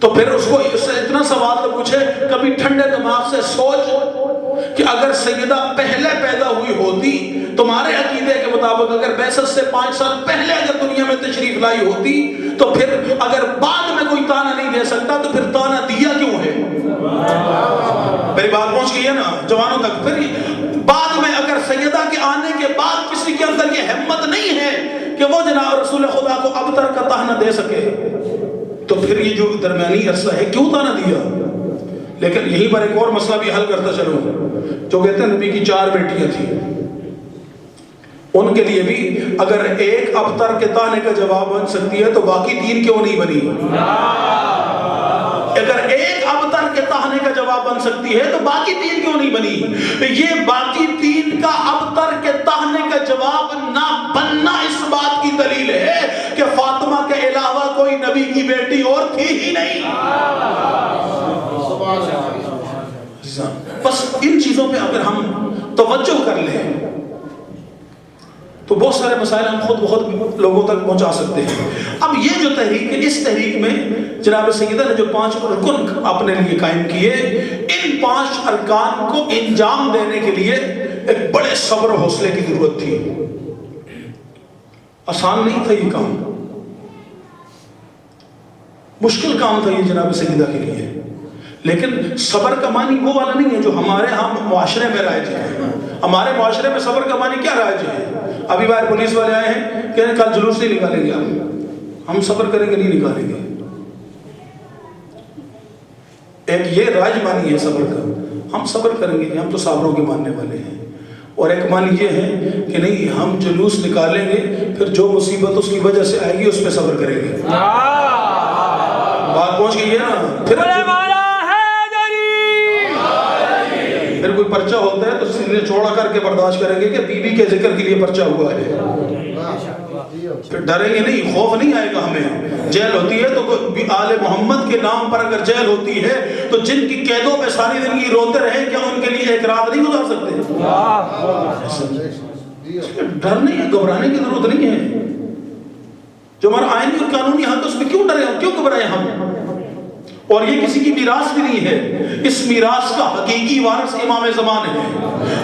تو پھر اس کو اس سے اتنا سوال تو پوچھے، کبھی ٹھنڈے دماغ سے سوچ کہ اگر سیدہ پہلے پیدا ہوئی ہوتی تمہارے عقیدے کے مطابق، اگر بعثت سے 5 سال پہلے اگر دنیا میں تشریف لائی ہوتی، تو پھر اگر بعد میں کوئی طعنہ نہیں دے سکتا تو پھر طعنہ دیا کیوں ہے؟ میری بات پہنچ گئی ہے نا جوانوں تک؟ پھر بعد میں اگر سیدہ کے آنے کے بعد کسی کے اندر یہ ہمت نہیں ہے کہ وہ جناب رسول خدا کو ابتر کا طعنہ دے سکے، تو پھر یہ جو درمیانی عرصہ ہے کیوں طعنہ دیا؟ لیکن یہیں پر ایک اور مسئلہ بھی حل کرتا چلوں، جو کہتے ہیں نبی کی 4 بیٹیاں تھیں، ان کے لیے بھی اگر ایک ابتر کے طعنے کا جواب بن سکتی ہے تو باقی 3 کیوں نہیں بنی؟ اگر ایک ابتر کے طعنے کا جواب بن سکتی ہے تو باقی 3 کیوں نہیں بنی؟ یہ باقی 3 کا ابتر کے طعنے کا جواب نہ بننا اس بات کی دلیل ہے کہ فاطمہ کے علاوہ کوئی نبی کی بیٹی اور تھی ہی نہیں۔ بس ان چیزوں پہ اگر ہم توجہ کر لیں تو بہت سارے مسائل ہم خود بخود لوگوں تک پہنچا سکتے ہیں۔ اب یہ جو تحریک ہے، اس تحریک میں جناب سیدہ نے جو 5 رکن اپنے لیے قائم کیے، ان 5 ارکان کو انجام دینے کے لیے ایک بڑے صبر و حوصلے کی ضرورت تھی۔ آسان نہیں تھا یہ کام، مشکل کام تھا یہ جناب سیدہ کے لیے، لیکن صبر کا معنی وہ والا نہیں ہے جو ہمارے ہاں معاشرے میں رائج ہے۔ ہمارے معاشرے میں صبر کا معنی کیا رائج ہے؟ ابھی باہر پولیس والے آئے ہیں کہ کل جلوس نہیں نکالیں گے، ہم صبر کریں گے، نہیں نکالیں گے۔ ایک یہ رائج معنی ہے صبر کا، ہم صبر کریں گے، ہم تو صابروں کے ماننے والے ہیں۔ اور ایک معنی یہ ہے کہ نہیں، ہم جلوس نکالیں گے، پھر جو مصیبت اس کی وجہ سے آئے گی اس پہ صبر کریں گے۔ بات پہنچ گئی ہے نا؟ پھر کوئی پرچہ ہوتا ہے تو سینے چوڑا کر کے برداشت کریں گے کہ بی بی کے ذکر کے لیے پرچہ ہوا ہے، پھر ڈریں گے نہیں، خوف نہیں آئے گا ہمیں۔ جیل ہوتی ہے تو آل محمد کے نام پر اگر جیل ہوتی ہے تو جن کی قیدوں پہ ساری زندگی روتے رہے، کیا ان کے لیے ایک رات نہیں گزار سکتے؟ ڈر نہیں ہے، گھبرانے کی ضرورت نہیں ہے۔ جو ہمارا آئینی اور قانونی حق ہے اس میں کیوں ڈرے ہم، کیوں گھبرائے ہم؟ اور یہ کسی کی میراث بھی نہیں ہے، اس میراث کا حقیقی وارث امام زمان ہے۔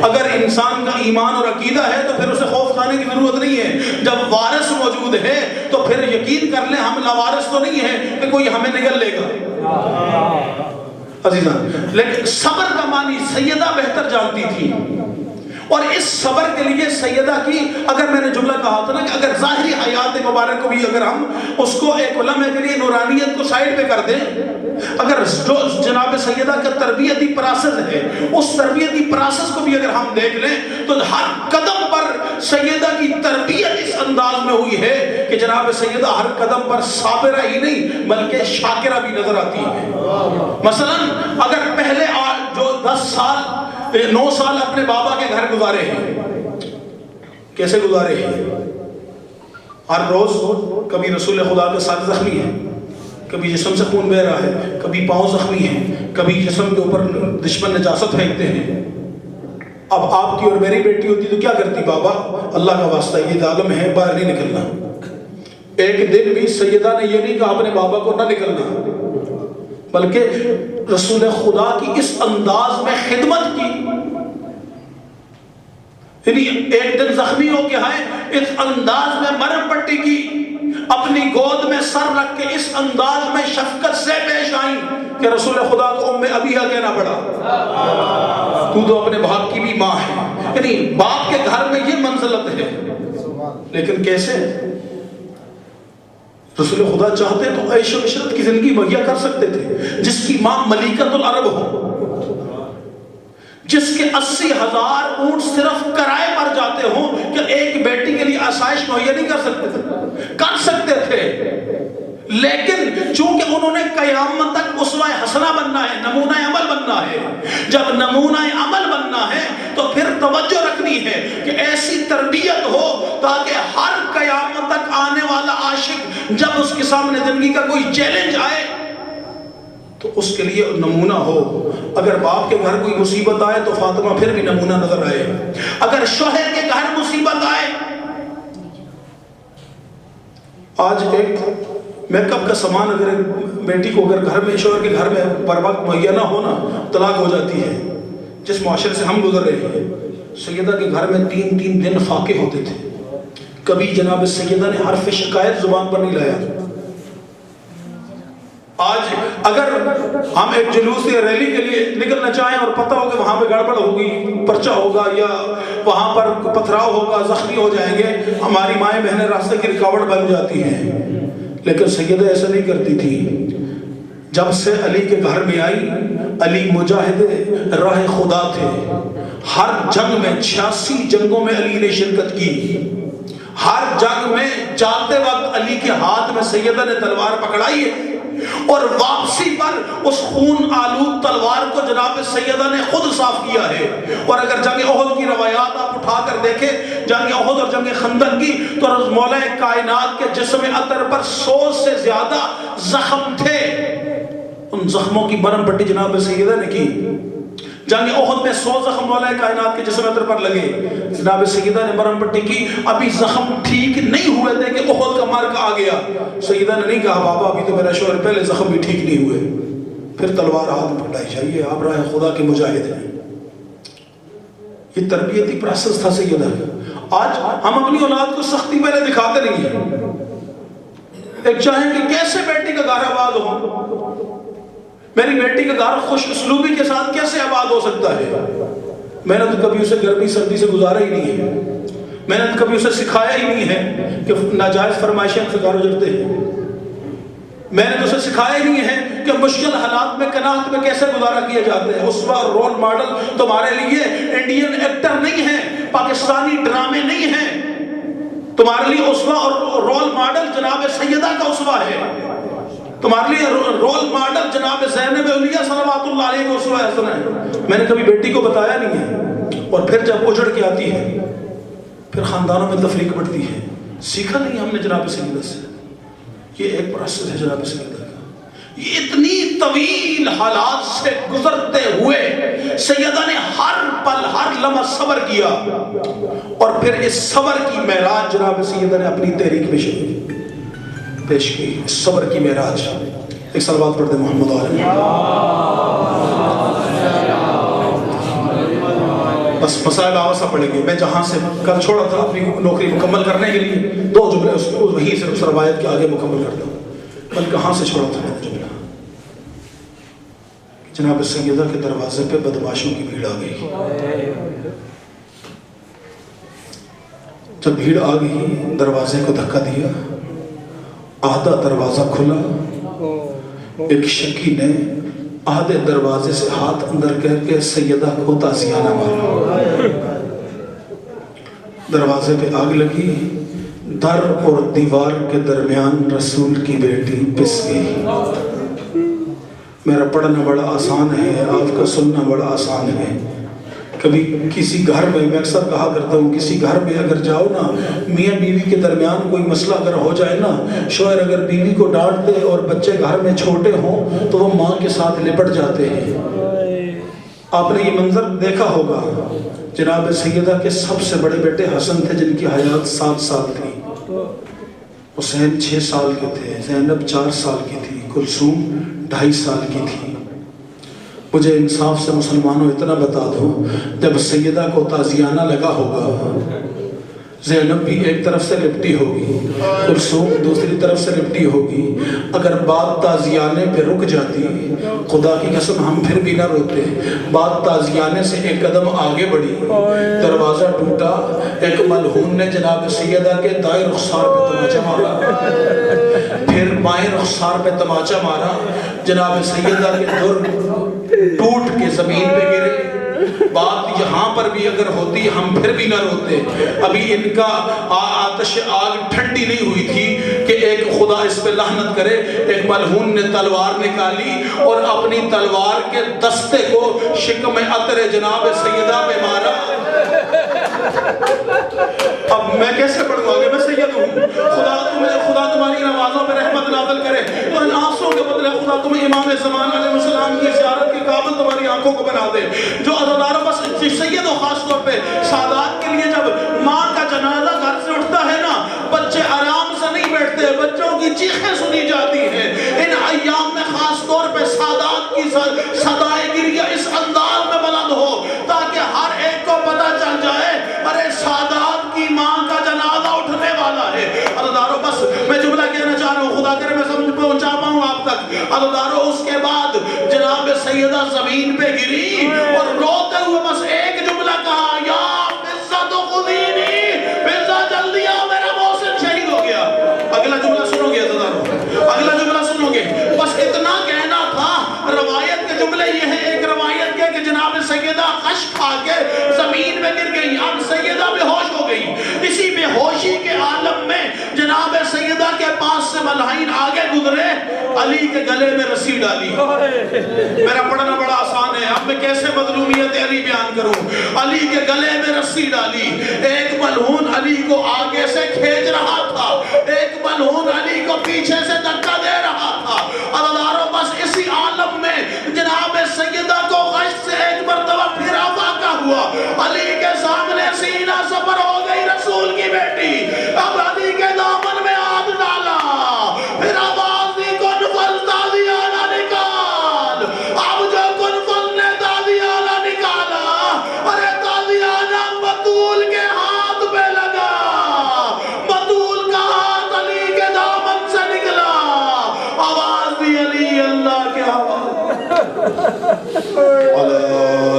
اگر انسان کا ایمان اور عقیدہ ہے تو پھر اسے خوف کھانے کی ضرورت نہیں ہے۔ جب وارث موجود ہے تو پھر یقین کر لیں ہم لاوارث تو نہیں ہے کہ کوئی ہمیں نگل لے گا۔ عزیزان، لیکن صبر کا معنی سیدہ بہتر جانتی تھی، اور اس صبر کے لیے سیدہ کی، اگر میں نے جملہ کہا تھا نا کہ اگر ظاہری حیات مبارک کو بھی اگر ہم اس کو ایک لمحے کے لیے نورانیت کو سائڈ پہ کر دیں، اگر جو جناب سیدہ کا تربیتی پروسیس ہے اس تربیتی پروسیس کو بھی اگر ہم دیکھ لیں تو ہر قدم پر سیدہ کی تربیت اس انداز میں ہوئی ہے کہ جناب سیدہ ہر قدم پر صابرہ ہی نہیں بلکہ شاکرہ بھی نظر آتی ہے۔ مثلا اگر پہلے جو 10 سال 9 سال اپنے بابا کے گھر گزارے ہیں، کیسے گزارے ہیں؟ ہر روز کبھی رسول خدا کا ساتھ زخمی ہے، کبھی جسم سے خون بہ رہا ہے، کبھی پاؤں زخمی ہے، کبھی جسم کے اوپر دشمن نجاست پھینکتے ہیں۔ اب آپ کی اور میری بیٹی ہوتی تو کیا کرتی؟ بابا اللہ کا واسطہ یہ ظالم ہے، باہر نہیں نکلنا۔ ایک دن بھی سیدہ نے یہ نہیں کہا اپنے بابا کو نہ نکلنا، بلکہ رسول خدا کی اس انداز میں خدمت کی۔ یعنی ایک دن زخمی ہو کے آئے، اس انداز میں مرہم پٹی کی، اپنی گود میں سر رکھ کے اس انداز میں شفقت سے پیش آئیں کہ رسول خدا کو ام ابیہ کہنا پڑا. تو تو اپنے باپ کی بھی ماں ہے. یعنی باپ کے گھر میں یہ منزلت ہے. لیکن کیسے؟ رسول خدا چاہتے تو عیش و عشرت کی زندگی مہیا کر سکتے تھے. جس کی ماں ملیکۃ العرب ہو، جس کے 80,000 اونٹ صرف کرائے پر جاتے ہوں، کہ ایک بیٹی کے لیے آسائش مہیا نہیں کر سکتے تھے؟ کر سکتے تھے. لیکن چونکہ انہوں نے قیامت تک اسوہ حسنہ بننا ہے، نمونہ عمل بننا ہے. جب نمونہ عمل بننا ہے تو پھر توجہ رکھنی ہے کہ ایسی تربیت ہو تاکہ ہر قیامت تک آنے والا عاشق جب اس کے سامنے زندگی کا کوئی چیلنج آئے تو اس کے لیے نمونہ ہو. اگر باپ کے گھر کوئی مصیبت آئے تو فاطمہ پھر بھی نمونہ نظر آئے. اگر شوہر کے گھر مصیبت آئے، آج ایک میک اپ کا سامان اگر بیٹی کو اگر گھر میں، شوہر کے گھر میں بر وقت مہیا نہ ہونا، طلاق ہو جاتی ہے. جس معاشرے سے ہم گزر رہے ہیں، سیدہ کے گھر میں 3 دن فاقے ہوتے تھے. کبھی جناب سیدہ نے حرف شکایت زبان پر نہیں لایا. آج اگر ہم ایک جلوس یا ریلی کے لیے نکلنا چاہیں اور پتہ ہو کہ وہاں پہ گڑبڑ ہوگی، پرچہ ہوگا یا وہاں پر پتھراؤ ہوگا، زخمی ہو جائیں گے، ہماری مائیں بہنیں راستے کی رکاوٹ بن جاتی ہیں. لیکن سیدہ ایسا نہیں کرتی تھی. جب سے علی کے گھر میں آئی، علی مجاہد راہ خدا تھے. ہر جنگ میں 86 جنگوں میں علی نے شرکت کی. ہر جنگ میں جاتے وقت علی کے ہاتھ میں سیدہ نے تلوار پکڑائی ہے، اور واپسی پر اس خون آلود تلوار کو جناب سیدہ نے خود صاف کیا ہے. اور اگر جنگ احد کی روایات آپ اٹھا کر دیکھیں، جنگ احد اور جنگ خندق کی، تو مولا کائنات کے جسم اطہر پر 100 سے زیادہ زخم تھے. ان زخموں کی مرہم پٹی جناب سیدہ نے کی. جنگ احد میں 100 زخم مولا کائنات کے جسم اطہر پر لگے، جناب سیدہ نے مرہم پٹی کی. ابھی زخم ٹھیک نہیں ہوئے تھے کہ احد کا مرگ آ گیا. سیدہ نے نہیں کہا بابا ابھی تو میرا شوہر، پہلے زخم بھی ٹھیک نہیں ہوئے. پھر تلوار ہاتھ میں پکڑائی جائیے، آپ راہ خدا کے مجاہد ہیں. یہ تربیتی پروسیس تھا سیدہ. آج ہم اپنی اولاد کو سختی پہلے دکھاتے نہیں ہیں. ایک چاہیں کہ کیسے بیٹی کا گھر آباد ہو، میری بیٹی کا گھر خوش اسلوبی کے ساتھ کیسے آباد ہو سکتا ہے؟ میں نے تو کبھی اسے گرمی سردی سے گزارا ہی نہیں ہے. میں نے تو کبھی اسے سکھایا ہی نہیں ہے کہ ناجائز فرمائشیں سے گھر اجڑتے ہیں. میں نے تو اسے سکھایا ہی نہیں ہے کہ مشکل حالات میں قناعت میں کیسے گزارا کیا جاتا ہے. اسوہ اور رول ماڈل تمہارے لیے انڈین ایکٹر نہیں ہیں، پاکستانی ڈرامے نہیں ہیں. تمہارے لیے اسوہ اور رول ماڈل جناب سیدہ کا اسوہ ہے. تمہارے لیے رول ماڈل جناب زینب علیہ صلوات اللہ علیہ کا اسوہ حسن ہے. میں نے کبھی بیٹی کو بتایا نہیں ہے. اور پھر جب اجڑ کے آتی ہے، پھر خاندانوں میں تفریق بڑھتی ہے. سیکھا نہیں ہم نے جناب سیدہ سے. یہ ایک پروسیس ہے جناب سیدہ کا. یہ اتنی طویل حالات سے گزرتے ہوئے سیدہ نے ہر پل ہر لمحہ صبر کیا، اور پھر اس صبر کی معراج جناب سیدہ نے اپنی تحریک میں پیش کی. صبر کی معراج. ایک صلوات پڑھتے محمد علیہ. بس مسائل آوازہ پڑھیں گے. میں جہاں سے کل چھوڑا تھا اپنی نوکری مکمل کرنے کے لیے، 2 جملے وہیں سے اس روایت کے آگے مکمل کرتا ہوں. کل کہاں سے چھوڑا تھا میں نے جملہ؟ جناب سیدہ کے دروازے پہ بدماشوں کی بھیڑ آ گئی. جب بھیڑ آ گئی، دروازے کو دھکا دیا، آدھا دروازہ کھلا. ایک شکی نے آدھے دروازے سے ہاتھ اندر کر کے سیدہ کو تازیانہ مارا. دروازے پہ آگ لگی. در اور دیوار کے درمیان رسول کی بیٹی پس گئی. میرا پڑھنا بڑا آسان ہے، آپ کا سننا بڑا آسان ہے. کبھی کسی گھر میں اکثر کہا کرتا ہوں، کسی گھر میں اگر جاؤ نا، میاں بیوی کے درمیان کوئی مسئلہ اگر ہو جائے نا، شوہر اگر بیوی کو ڈانٹ دے اور بچے گھر میں چھوٹے ہوں تو وہ ماں کے ساتھ لپٹ جاتے ہیں. آپ نے یہ منظر دیکھا ہوگا. جناب سیدہ کے سب سے بڑے بیٹے حسن تھے جن کی حیات 7 سال تھی. حسین 6 سال کے تھے، زینب 4 سال کی تھی، کلثوم 2.5 سال کی تھی. مجھے انصاف سے مسلمانوں اتنا بتا دو، جب سیدہ کو تازیانہ لگا ہوگا، زینب بھی ایک طرف سے لپٹی ہوگی، کلثوم دوسری طرف سے لپٹی ہوگی. اگر بات تازیانے پہ رک جاتی، خدا کی قسم ہم پھر بھی نہ روتے. بات تازیانے سے ایک قدم آگے بڑھی، دروازہ ٹوٹا، ایک ملعون نے جناب سیدہ کے دائیں رخسار پہ تماچا مارا، پھر بائیں رخسار پہ تماچا مارا. جناب سیدہ کے در ٹوٹ کے زمین پہ گرے. بات یہاں پر بھی اگر ہوتی ہم پھر بھی نہ روتے. ابھی ان کا آتش آگ ٹھنڈی نہیں ہوئی تھی کہ ایک خدا اس پہ لعنت کرے. ایک ملعون نے تلوار نکالی اور اپنی تلوار کے دستے کو شکم عطر جناب سیدہ پہ مارا. اب میں کیسے پڑھوں آگے؟ میں سید ہوں. خدا تمہاری نمازوں پہ رحمت نازل کرے اور ان آنسوں کے بدلے خدا تمہیں امام زمان علیہ السلام کی زیارت کے قابل تمہاری آنکھوں کو بنا دے. جو عزاداروں بس سید و خاص طور پہ سادات کے لیے جب ماں کا جنازہ گھر سے اٹھتا ہے نا، بچے آرام سے نہیں بیٹھتے، بچوں کی چیخیں سنی جاتی ہیں. ان ایام میں خاص طور پہ سادات کی صدائے گریہ اس انداز میں بلند ہو تاکہ ہر ایک کو پتہ چل جائے ارے سادات کی ماں کا جنازہ اٹھنے والا ہے. عزاداروں بس میں جملہ کہنا چاہ رہا ہوں، خدا کرے میں سمجھ پہنچا پاؤں آپ تک. عزاداروں اس کے بعد جناب سیدہ زمین پہ گری اور روتے ہوئے بس ایک جملہ کہا، یا فضہ تو خذینی، فضہ جلدی آ، میرا محسن شہید ہو گیا. اگلا جملہ سنو گے عزاداروں، اگلا جملہ سنو گے. بس اتنا کہنا تھا. روایت کے جملے یہ ہیں، ایک روایت کے کہ جناب سیدہ خشک کھا کے زمین میں گر گئی. اب سیدہ بے ہوش ہو گئی. اسی بے ہوشی کے عالم میں جناب سیدہ کے پاس سے ملعین آگے گزرے، علی کے گلے میں رسی ڈالی. میرا پڑھنا بڑا آسان ہے، اب میں کیسے مظلومیت علی بیان کروں. علی کے گلے میں رسی ڈالی. ایک ملعون علی کو آگے سے کھینچ رہا تھا، ایک ملعون علی کو پیچھے سے دھکا دے رہا تھا. عزاداروں بس اسی عالم میں جناب سیدہ کو غش سے ایک مرتبہ پھر واقع ہوا. علی کے سامنے سینہ سپر ہو گئی رسول کی بیٹی. اب علی کے دامن میں ہاتھ ڈالا، پھر آواز دی کن فل تازیانہ نکال. اب جو کن فل نے تازیانہ نکالا، ارے تازیانہ بطول کے ہاتھ پہ لگا. بطول کا ہاتھ علی کے دامن سے نکلا. آواز دی علی اللہ کے حوالے. علی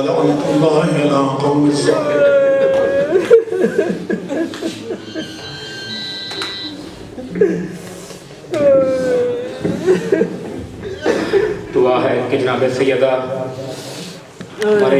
لعنت اللہ علی قوم الظالمین. دعا ہے کہ جناب سیدہ ہمارے